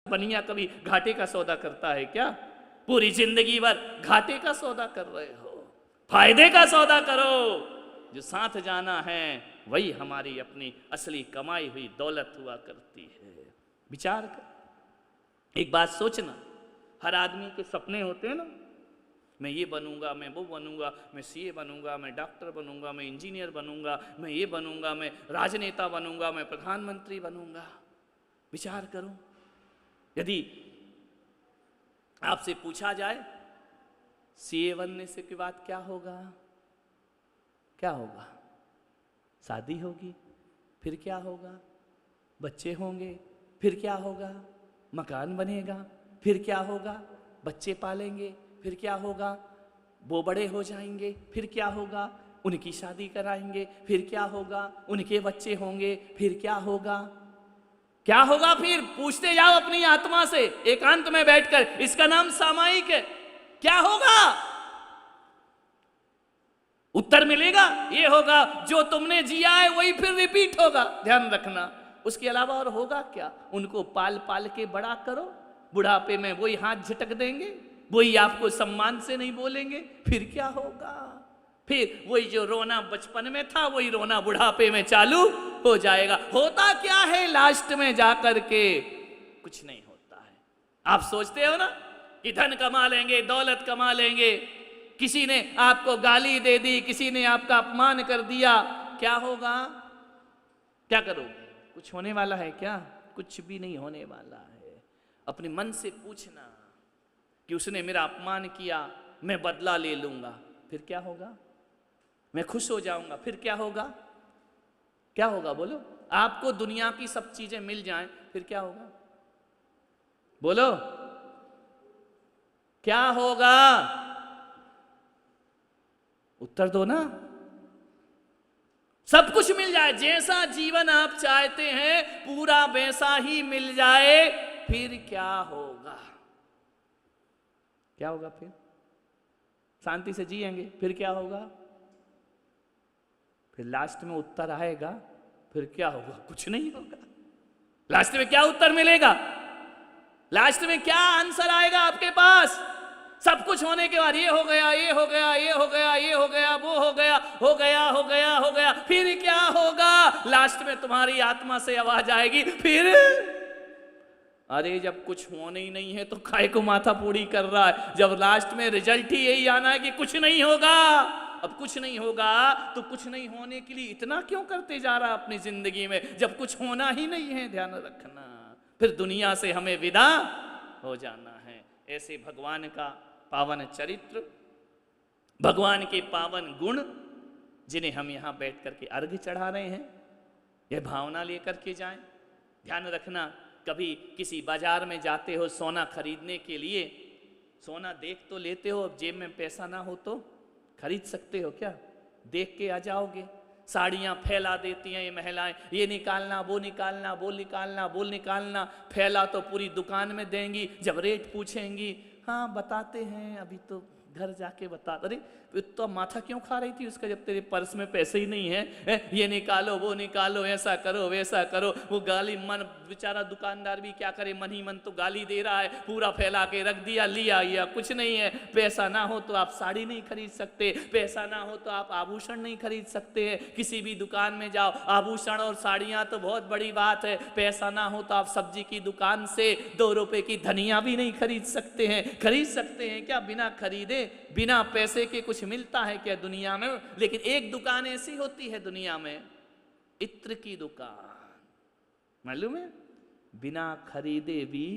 बनिया कभी घाटे का सौदा करता है क्या? पूरी जिंदगी भर घाटे का सौदा कर रहे हो, फायदे का सौदा करो। जो साथ जाना है वही हमारी अपनी असली कमाई हुई दौलत हुआ करती है। विचार कर, एक बात सोचना, हर आदमी के सपने होते हैं ना, मैं ये बनूंगा, मैं वो बनूंगा, मैं सीए बनूंगा, मैं डॉक्टर बनूंगा, मैं इंजीनियर बनूंगा, मैं ये बनूंगा, मैं राजनेता बनूंगा, मैं प्रधानमंत्री बनूंगा। विचार करो, यदि आपसे पूछा जाए सीए बनने से के बाद क्या होगा, क्या होगा? शादी होगी, फिर क्या होगा? बच्चे होंगे, फिर क्या होगा? मकान बनेगा, फिर क्या होगा? बच्चे पालेंगे, फिर क्या होगा? वो बड़े हो जाएंगे, फिर क्या होगा? उनकी शादी कराएंगे, फिर क्या होगा? उनके बच्चे होंगे, फिर क्या होगा? क्या होगा? फिर पूछते जाओ अपनी आत्मा से एकांत में बैठकर, इसका नाम सामायिक है। क्या होगा? उत्तर मिलेगा, ये होगा जो तुमने जिया है वही फिर रिपीट होगा, ध्यान रखना। उसके अलावा और होगा क्या? उनको पाल पाल के बड़ा करो, बुढ़ापे में वही हाथ झटक देंगे, वही आपको सम्मान से नहीं बोलेंगे, फिर क्या होगा? फिर वही जो रोना बचपन में था वही रोना बुढ़ापे में चालू हो जाएगा। होता क्या है लास्ट में जाकर के? कुछ नहीं होता है। आप सोचते हो ना कि धन कमा लेंगे, दौलत कमा लेंगे, किसी ने आपको गाली दे दी, किसी ने आपका अपमान कर दिया, क्या होगा? क्या करोगे? कुछ होने वाला है क्या? कुछ भी नहीं होने वाला है। अपने मन से पूछना कि उसने मेरा अपमान किया, मैं बदला ले लूंगा, फिर क्या होगा? मैं खुश हो जाऊंगा, फिर क्या होगा? क्या होगा बोलो? आपको दुनिया की सब चीजें मिल जाएं, फिर क्या होगा? बोलो, क्या होगा? उत्तर दो ना। सब कुछ मिल जाए, जैसा जीवन आप चाहते हैं पूरा वैसा ही मिल जाए, फिर क्या होगा? क्या होगा? फिर शांति से जिएंगे, फिर क्या होगा? फिर लास्ट में उत्तर आएगा, फिर क्या होगा? कुछ नहीं होगा। लास्ट में क्या उत्तर मिलेगा? लास्ट में क्या आंसर आएगा आपके पास? सब कुछ होने के बाद ये हो गया, ये हो गया, ये हो गया, ये हो गया, वो हो गया, हो गया, हो गया, हो गया, फिर क्या होगा? लास्ट में तुम्हारी आत्मा से आवाज आएगी, फिर अरे जब कुछ होने ही नहीं है तो काहे को माथा पूरी कर रहा है? जब लास्ट में रिजल्ट ही यही आना है कि कुछ नहीं होगा। अब कुछ नहीं होगा तो कुछ नहीं होने के लिए इतना क्यों करते जा रहा अपनी जिंदगी में, जब कुछ होना ही नहीं है? ध्यान रखना, फिर दुनिया से हमें विदा हो जाना है। ऐसे भगवान का पावन चरित्र, भगवान के पावन गुण, जिन्हें हम यहां बैठ करके अर्घ्य चढ़ा रहे हैं, यह भावना लेकर के जाएं। ध्यान रखना, कभी किसी बाजार में जाते हो सोना खरीदने के लिए, सोना देख तो लेते हो, अब जेब में पैसा ना हो तो खरीद सकते हो क्या? देख के आ जाओगे। साड़ियाँ फैला देती हैं ये महिलाएं, ये निकालना, वो निकालना, वो निकालना, वो निकालना, फैला तो पूरी दुकान में देंगी। जब रेट पूछेंगी, हाँ बताते हैं, अभी तो घर जाके बता। अरे तो माथा क्यों खा रही थी उसका जब तेरे पर्स में पैसे ही नहीं है? ये निकालो, वो निकालो, ऐसा करो, वैसा करो। वो गाली, मन बेचारा दुकानदार भी क्या करे, मन ही मन तो गाली दे रहा है, पूरा फैला के रख दिया, लिया या कुछ नहीं है। पैसा ना हो तो आप साड़ी नहीं खरीद सकते, पैसा ना हो तो आप आभूषण नहीं खरीद सकते हैं। किसी भी दुकान में जाओ, आभूषण और साड़ियाँ तो बहुत बड़ी बात है, पैसा ना हो तो आप सब्जी की दुकान से 2 रुपए की धनिया भी नहीं खरीद सकते हैं। खरीद सकते हैं क्या? बिना खरीदे, बिना पैसे के कुछ मिलता है क्या दुनिया में? लेकिन एक दुकान ऐसी होती है दुनिया में, इत्र की दुकान, मालूम है? बिना खरीदे भी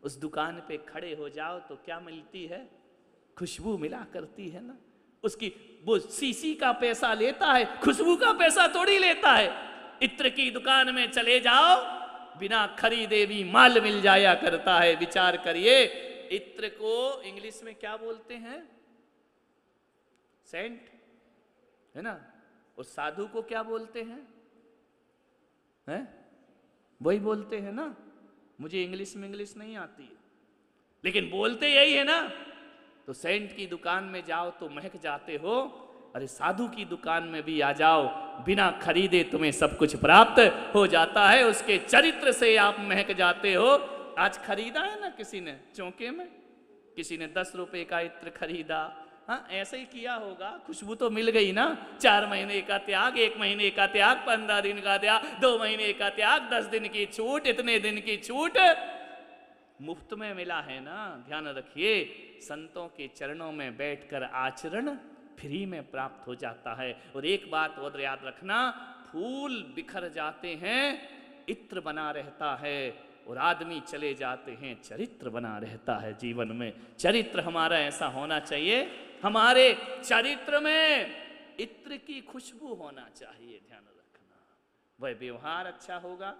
उस दुकान पे खड़े हो जाओ तो क्या मिलती है? खुशबू मिला करती है ना। उसकी वो सीसी का पैसा लेता है, खुशबू का पैसा थोड़ी लेता है। इत्र की दुकान में चले जाओ, बिना खरीदे भी माल मिल जाया करता है। विचार करिए, इत्र को इंग्लिश में क्या बोलते हैं? सेंट, है ना? और साधु को क्या बोलते हैं? हैं? वही बोलते हैं ना। मुझे इंग्लिश में इंग्लिश नहीं आती है, लेकिन बोलते यही है ना। तो सेंट की दुकान में जाओ तो महक जाते हो, अरे साधु की दुकान में भी आ जाओ, बिना खरीदे तुम्हें सब कुछ प्राप्त हो जाता है। उसके चरित्र से आप महक जाते हो। आज खरीदा है ना किसी ने चौके में, किसी ने 10 रुपए का इत्र खरीदा, हाँ ऐसे ही किया होगा, खुशबू तो मिल गई ना। 4 महीने का त्याग, 1 महीने का त्याग, 15 दिन का त्याग, 2 महीने का त्याग, 10 दिन की छूट, इतने दिन की छूट मुफ्त में मिला है ना। ध्यान रखिए, संतों के चरणों में बैठकर आचरण फ्री में प्राप्त हो जाता है। और एक बात और याद रखना, फूल बिखर जाते हैं, इत्र बना रहता है, और आदमी चले जाते हैं, चरित्र बना रहता है। जीवन में चरित्र हमारा ऐसा होना चाहिए, हमारे चरित्र में इत्र की खुशबू होना चाहिए। ध्यान रखना, वह व्यवहार अच्छा होगा।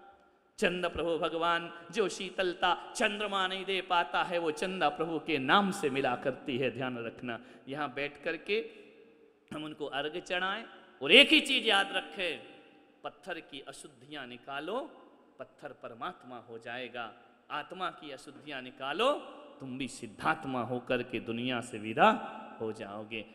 चंद्र प्रभु भगवान जो शीतलता चंद्रमा नहीं दे पाता है, वो चंद्र प्रभु के नाम से मिला करती है। ध्यान रखना, यहाँ बैठ करके हम उनको अर्घ चढ़ाएं, और एक ही चीज याद रखें, पत्थर की अशुद्धियां निकालो, पत्थर परमात्मा हो जाएगा। आत्मा की अशुद्धियां निकालो, तुम भी सिद्धात्मा होकर के दुनिया से विदा हो जाओगे।